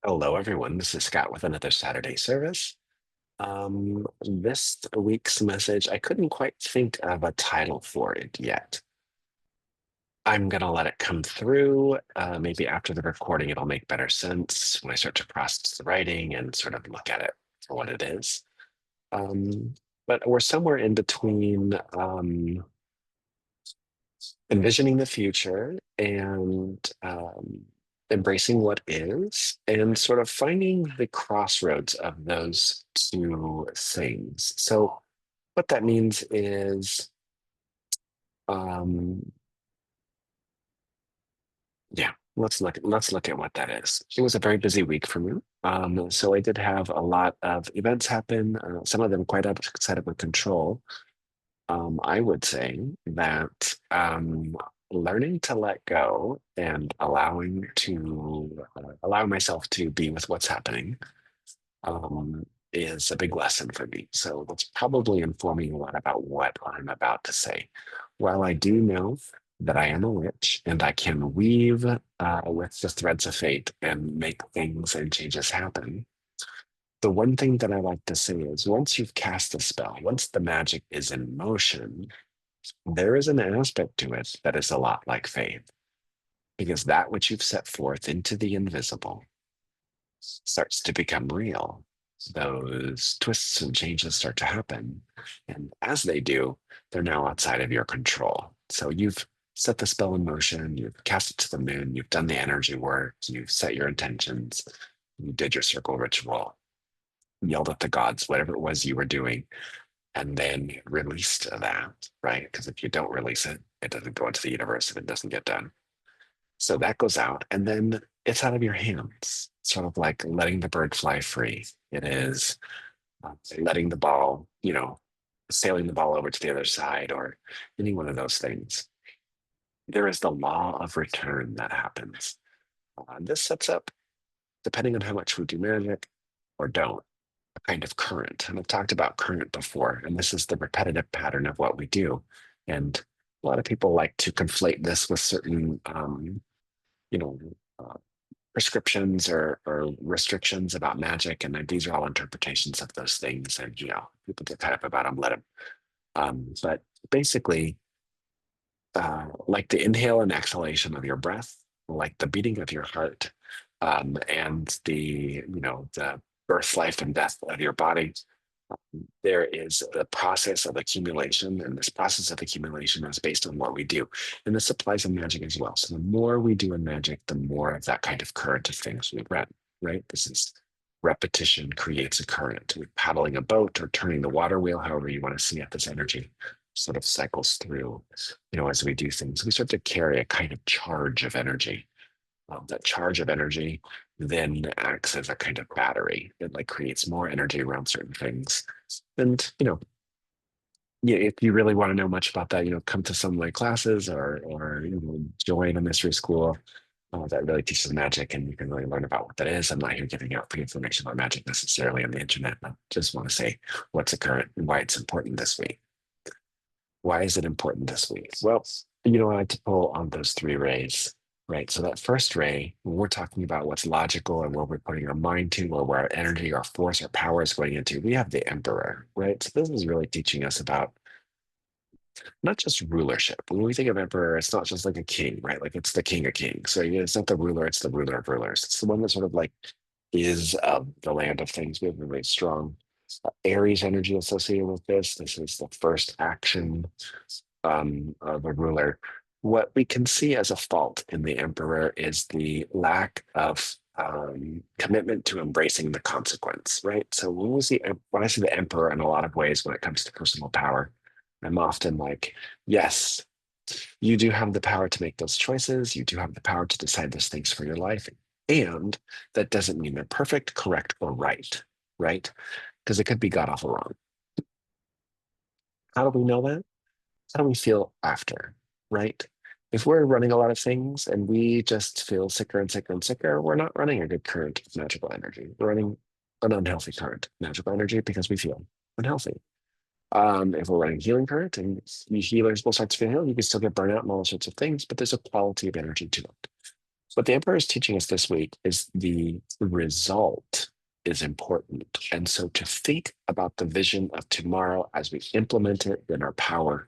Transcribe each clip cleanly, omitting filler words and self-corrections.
Hello, everyone. This is Scott with another Saturday service. This week's message, I couldn't quite think of a title for it yet. I'm going to let it come through. Maybe after the recording, it'll make better sense when I start to process the writing and sort of look at it for what it is. Um, but we're somewhere in between envisioning the future and embracing what is and sort of finding the crossroads of those two things. So what that means is um yeah, let's look at what that is. It was a very busy week for me. So I did have a lot of events happen, some of them quite outside of my control. I would say that learning to let go and allow myself to be with what's happening um, is a big lesson for me. So that's probably informing a lot about what I'm about to say. While I do know that I am a witch and I can weave with the threads of fate and make things and changes happen, the one thing that I like to say is once you've cast a spell, once the magic is in motion, there is an aspect to it that is a lot like faith, because that which you've set forth into the invisible starts to become real. Those twists and changes start to happen. And as they do, they're now outside of your control. So you've set the spell in motion, you've cast it to the moon, you've done the energy work, you've set your intentions, you did your circle ritual, yelled at the gods, whatever it was you were doing, and then released that, right? Because if you don't release it, it doesn't go into the universe and it doesn't get done. So that goes out, and then it's out of your hands, sort of like letting the bird fly free. It is letting the ball, sailing the ball over to the other side, or any one of those things. There is the law of return that happens. This sets up, depending on how much we do magic or don't, a kind of current. And I've talked about current before, and this is the repetitive pattern of what we do. And a lot of people like to conflate this with certain, you know, uh, prescriptions or restrictions about magic. And these are all interpretations of those things. And, people get tied up about them, let them. But basically, like the inhale and exhalation of your breath, like the beating of your heart, and the birth, life, and death of your body, there is the process of accumulation, and this process of accumulation is based on what we do. And this applies in magic as well. So the more we do in magic, the more of that kind of current of things we run, right? This is repetition creates a current. We're paddling a boat or turning the water wheel, however you want to see it, this energy sort of cycles through, as we do things. We start to carry a kind of charge of energy. That charge of energy then acts as a kind of battery. It like creates more energy around certain things. And yeah, if you really want to know much about that, come to some of my classes or join a mystery school that really teaches magic, and you can really learn about what that is. I'm not here giving out free information about magic necessarily on the internet. I just want to say what's occurring and why it's important this week. Why is it important this week? Well, I like to pull on those three rays, right? So that first ray, when we're talking about what's logical and where we're putting our mind to, or where our energy, our force, our power is going into, we have the emperor, right? So this is really teaching us about not just rulership. When we think of emperor, it's not just like a king, right? Like it's the king of kings. So it's not the ruler, it's the ruler of rulers. It's the one that sort of like is of the land of things. We have a really strong Aries energy associated with this. This is the first action of a ruler. What we can see as a fault in the emperor is the lack of commitment to embracing the consequence, right? So when I see the emperor in a lot of ways when it comes to personal power, I'm often like, yes, you do have the power to make those choices. You do have the power to decide those things for your life. And that doesn't mean they're perfect, correct, or right, right? Because it could be god awful wrong. How do we know that? How do we feel after, right? If we're running a lot of things and we just feel sicker and sicker and sicker, we're not running a good current of magical energy. We're running an unhealthy current of magical energy because we feel unhealthy. If we're running healing current and you healers will start to feel healed, you can still get burnout and all sorts of things, but there's a quality of energy to it. what the Emperor is teaching us this week is the result is important. And so to think about the vision of tomorrow as we implement it in our power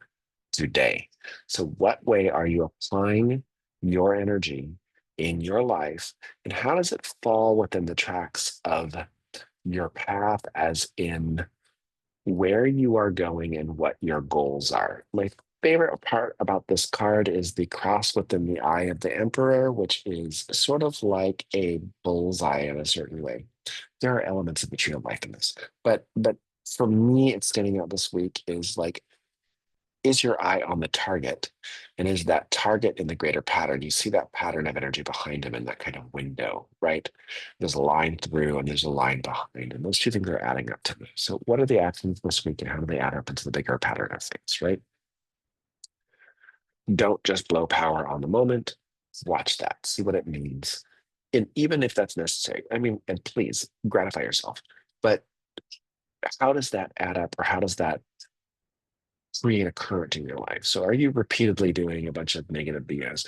today. So, what way are you applying your energy in your life? And how does it fall within the tracks of your path, as in where you are going and what your goals are? My favorite part about this card is the cross within the eye of the Emperor, which is sort of like a bullseye in a certain way. There are elements of the tree of life in this, but for me, it's standing out this week is like, is your eye on the target? And is that target in the greater pattern? You see that pattern of energy behind him in that kind of window, right? There's a line through and there's a line behind. And those two things are adding up to me. So, what are the actions this week and how do they add up into the bigger pattern of things, right? Don't just blow power on the moment. Watch that, see what it means. And even if that's necessary, I mean, and please gratify yourself. But how does that add up, or how does that create a current in your life? So are you repeatedly doing a bunch of negative BS?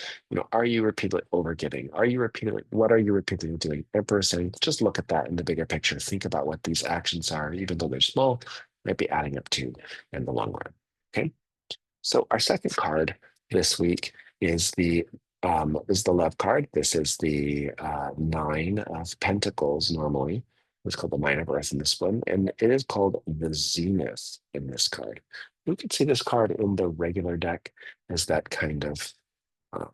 Are you repeatedly overgiving? What are you repeatedly doing? Emperor saying, just look at that in the bigger picture. Think about what these actions are, even though they're small, might be adding up to in the long run. Okay. So our second card this week is the love card. This is the Nine of Pentacles normally. It's called the Nine of Earth in this one, and it is called the Zenith in this card. We can see this card in the regular deck as that kind of, uh,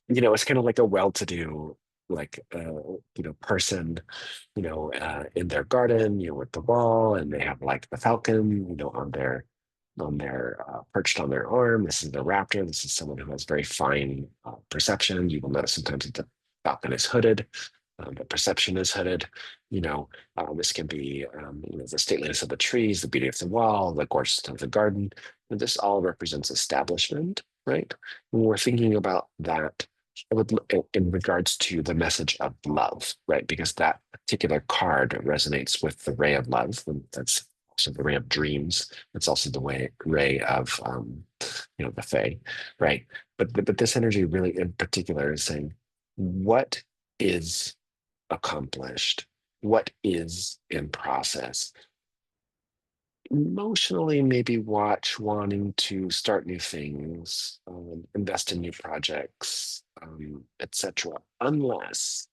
it's kind of like a well-to-do, like, person, in their garden, with the wall, and they have like the falcon, on their perched on their arm. This is the raptor. This is someone who has very fine perception. You will notice sometimes that the falcon is hooded. The perception is hooded. This can be, the stateliness of the trees, the beauty of the wall, the gorgeousness of the garden. And this all represents establishment, right? When we're thinking about that, in regards to the message of love, right? Because that particular card resonates with the ray of love. And that's also the ray of dreams. It's also the ray of, the Fae, right? But this energy really, in particular, is saying, what is accomplished, what is in process. Emotionally, maybe watch wanting to start new things, invest in new projects, etc. Unless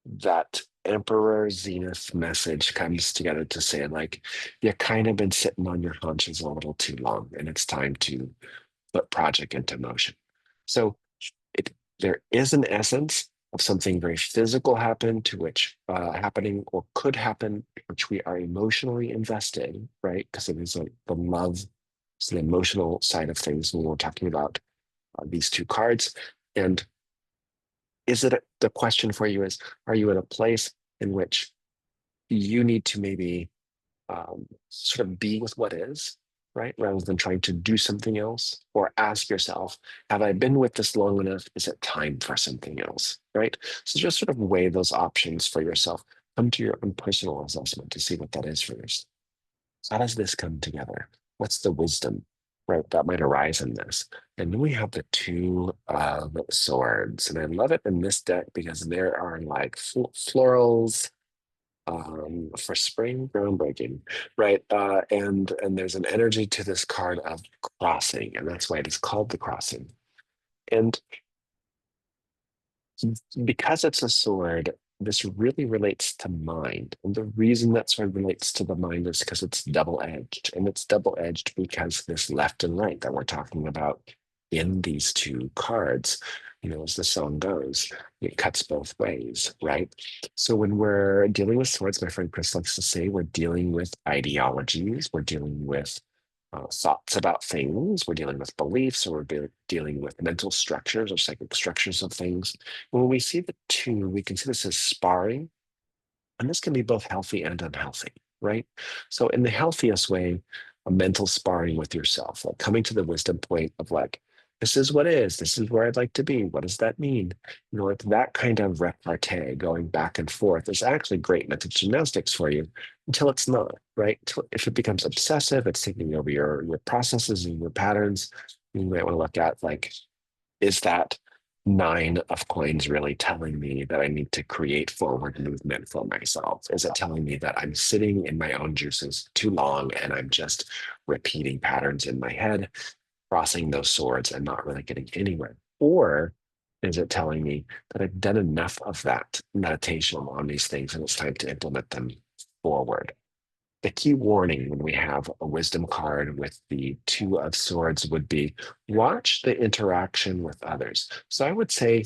that Emperor Zenith message comes together to say, like, you kind of been sitting on your haunches a little too long, and it's time to put project into motion. So it there is an essence of something very physical happening or could happen, which we are emotionally invested in, right? Because it is the love, it's the emotional side of things when we're talking about these two cards. And the question for you is, are you in a place in which you need to maybe sort of be with what is, right? Rather than trying to do something else, or ask yourself, have I been with this long enough? Is it time for something else, right? So just sort of weigh those options for yourself. Come to your own personal assessment to see what that is for yourself. How does this come together? What's the wisdom, right, that might arise in this? And then we have the Two of Swords. And I love it in this deck because there are like florals, for spring, groundbreaking, right? And there's an energy to this card of crossing, and that's why it is called the crossing. And because it's a sword, this really relates to mind. And the reason that sword relates to the mind is because it's double-edged. And it's double-edged because this left and right that we're talking about in these two cards, as the song goes, it cuts both ways, right? So when we're dealing with swords, my friend Chris likes to say, we're dealing with ideologies, we're dealing with thoughts about things, we're dealing with beliefs, or we're dealing with mental structures or psychic structures of things. When we see the two, we can see this as sparring, and this can be both healthy and unhealthy, right? So, in the healthiest way, a mental sparring with yourself, like coming to the wisdom point of like, this is what is, this is where I'd like to be. What does that mean? Like that kind of repartee going back and forth is actually great mental gymnastics for you until it's not, right? If it becomes obsessive, it's taking over your processes and your patterns. You might want to look at like, is that nine of coins really telling me that I need to create forward movement for myself? Is it telling me that I'm sitting in my own juices too long and I'm just repeating patterns in my head, crossing those swords and not really getting anywhere? Or is it telling me that I've done enough of that meditation on these things and it's time to implement them forward? The key warning when we have a wisdom card with the two of swords would be watch the interaction with others. So I would say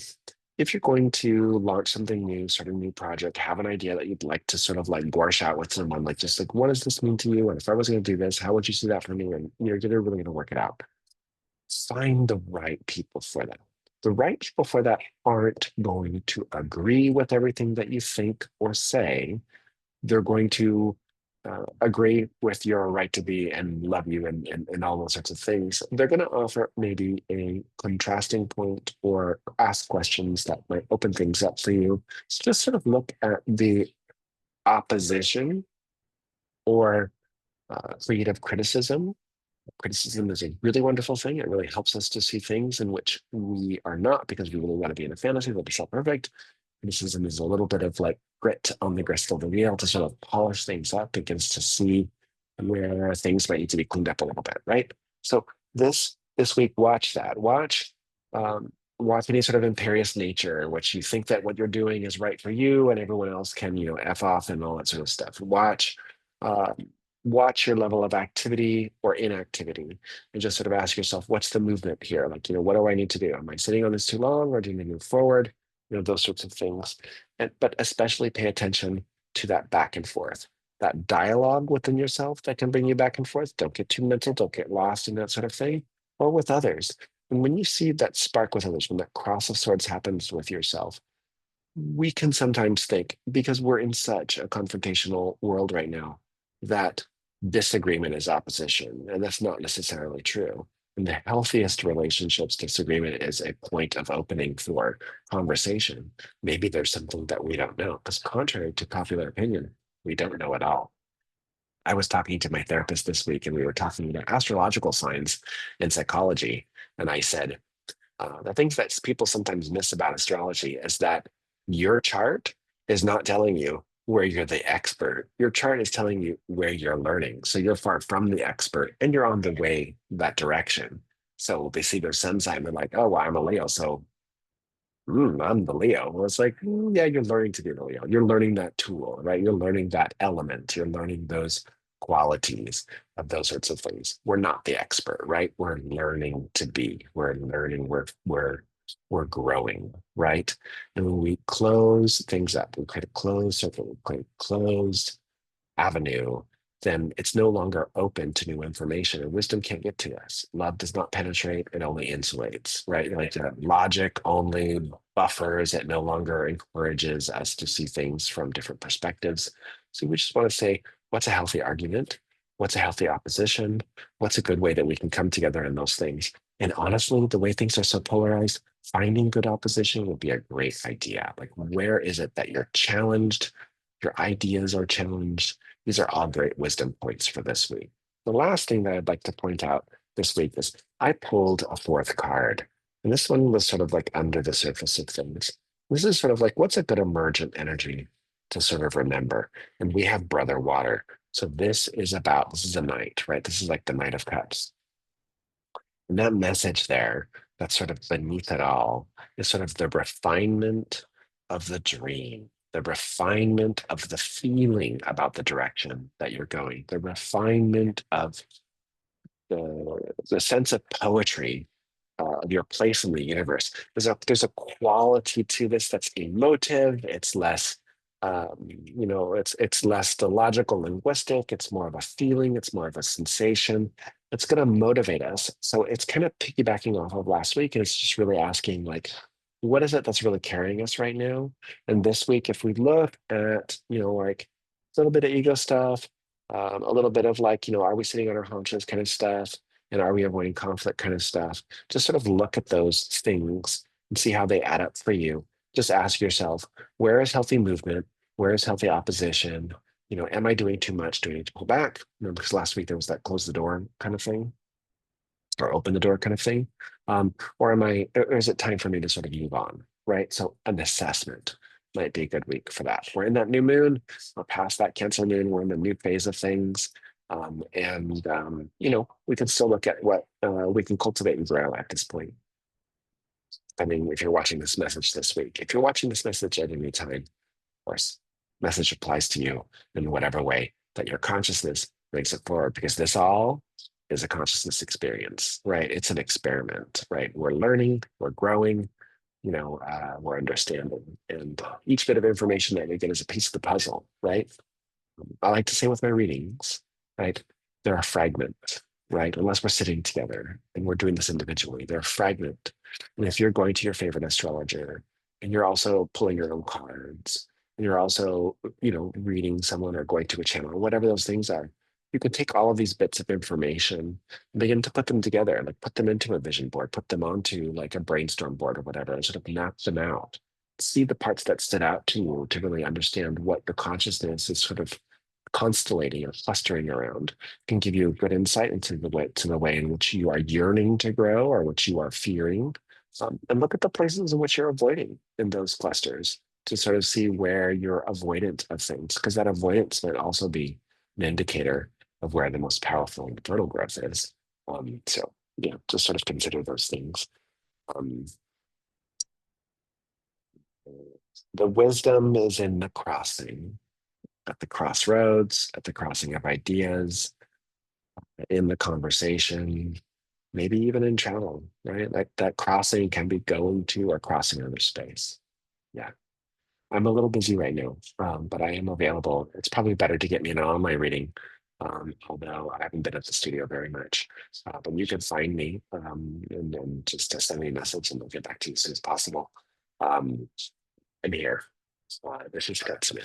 if you're going to launch something new, start a new project, have an idea that you'd like to sort of like gorsh out with someone, like just like, what does this mean to you? And if I was going to do this, how would you see that for me? And you're really going to work it out. Find the right people for that. The right people for that aren't going to agree with everything that you think or say. They're going to agree with your right to be and love you and all those sorts of things. They're going to offer maybe a contrasting point or ask questions that might open things up for you. So just sort of look at the opposition or creative criticism. Criticism is a really wonderful thing. It really helps us to see things in which we are not because we really want to be in a fantasy that'll be so perfect. Criticism is a little bit of like grit on the grist of the wheel to sort of polish things up. It gets to see where things might need to be cleaned up a little bit, right? So this week, watch that. Um, watch any sort of imperious nature in which you think that what you're doing is right for you and everyone else can, F off and all that sort of stuff. Uh, watch your level of activity or inactivity and just sort of ask yourself, what's the movement here? Like, what do I need to do? Am I sitting on this too long or do you need to move forward? Those sorts of things. But especially pay attention to that back and forth, that dialogue within yourself that can bring you back and forth. Don't get too mental, don't get lost in that sort of thing, or with others. And when you see that spark with others, when that cross of swords happens with yourself, we can sometimes think, because we're in such a confrontational world right now, that disagreement is opposition. And that's not necessarily true. In the healthiest relationships, disagreement is a point of opening for conversation. Maybe there's something that we don't know, because contrary to popular opinion, we don't know at all. I was talking to my therapist this week, and we were talking about astrological signs and psychology. And I said, the things that people sometimes miss about astrology is that your chart is not telling you where you're the expert. Your chart is telling you where you're learning. So you're far from the expert and you're on the way that direction. So they see their sun sign, they're like, oh, well, I'm a Leo. So I'm the Leo. Well, it's like, yeah, you're learning to be the Leo. You're learning that tool, right? You're learning that element. You're learning those qualities of those sorts of things. We're not the expert, right? We're learning to be. We're learning. We're growing, right? And when we close things up, we create a closed circle, we create a closed avenue, then it's no longer open to new information and wisdom can't get to us. Love does not penetrate, it only insulates, right? Like logic only buffers, it no longer encourages us to see things from different perspectives. So we just want to say, what's a healthy argument? What's a healthy opposition? What's a good way that we can come together in those things? And honestly, the way things are so polarized, finding good opposition would be a great idea. Like, where is it that you're challenged? Your ideas are challenged. These are all great wisdom points for this week. The last thing that I'd like to point out this week is I pulled a fourth card, and this one was sort of like under the surface of things. This is sort of like what's a good emergent energy to sort of remember. And we have Brother Water. So this is a knight, right? This is like the Knight of Cups. And that message there, that's sort of beneath it all, is sort of the refinement of the dream, the refinement of the feeling about the direction that you're going, the refinement of the sense of poetry of your place in the universe. There's a quality to this that's emotive. It's less, it's less the logical linguistic. It's more of a feeling. It's more of a sensation. It's going to motivate us. So it's kind of piggybacking off of last week, and it's just really asking like, what is it that's really carrying us right now? And this week, if we look at, like a little bit of ego stuff, a little bit of like, are we sitting on our haunches kind of stuff, and are we avoiding conflict kind of stuff? Just sort of look at those things and see how they add up for you. Just ask yourself, where is healthy movement? Where is healthy opposition? Am I doing too much? Do I need to pull back? Because last week there was that close the door kind of thing. or open the door kind of thing? Or or is it time for me to sort of move on, right? So an assessment might be a good week for that. We're in that new moon, we're past that Cancer moon, we're in the new phase of things. We can still look at what we can cultivate and grow at this point. I mean, if you're watching this message this week, if you're watching this message at any time, of course, message applies to you in whatever way that your consciousness brings it forward, because this all is a consciousness experience, right? It's an experiment, right? We're learning, we're growing, we're understanding, and each bit of information that we get is a piece of the puzzle, right? I like to say with my readings, right? They're a fragment, right? Unless we're sitting together and we're doing this individually, they're a fragment. And if you're going to your favorite astrologer and you're also pulling your own cards and you're also, reading someone or going to a channel or whatever those things are, you can take all of these bits of information and begin to put them together, like put them into a vision board, put them onto like a brainstorm board or whatever, and sort of map them out. See the parts that stood out to you to really understand what your consciousness is sort of constellating or clustering around, can give you a good insight into the way in which you are yearning to grow or which you are fearing. And look at the places in which you're avoiding in those clusters to sort of see where you're avoidant of things, because that avoidance might also be an indicator of where the most powerful and fertile growth is. So, just sort of consider those things. Um, the wisdom is in the crossing, at the crossroads, at the crossing of ideas, in the conversation, maybe even in travel, right? Like that crossing can be going to or crossing other space. Yeah. I'm a little busy right now, but I am available. It's probably better to get me an online reading, although I haven't been at the studio very much. But you can find me and just send me a message and I'll get back to you as soon as possible. Um, I'm here. This is good to me.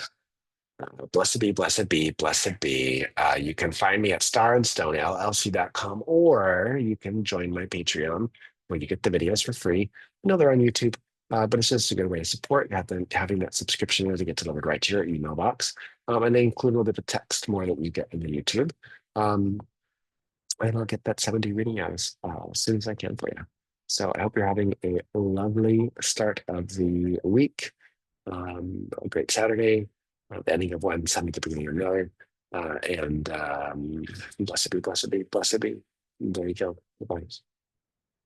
Blessed be, blessed be, blessed be. You can find me at starandstonellc.com, or you can join my Patreon where you get the videos for free. I know they're on YouTube, but it's just a good way to support having that subscription to get delivered right to your email box. And they include a little bit of text more than you get in the YouTube. Um, and I'll get that 70 reading out as soon as I can for you. So I hope you're having a lovely start of the week, a great Saturday, the ending of one, Sunday, the beginning of another. And blessed be, blessed be, blessed be. There you go. Bye.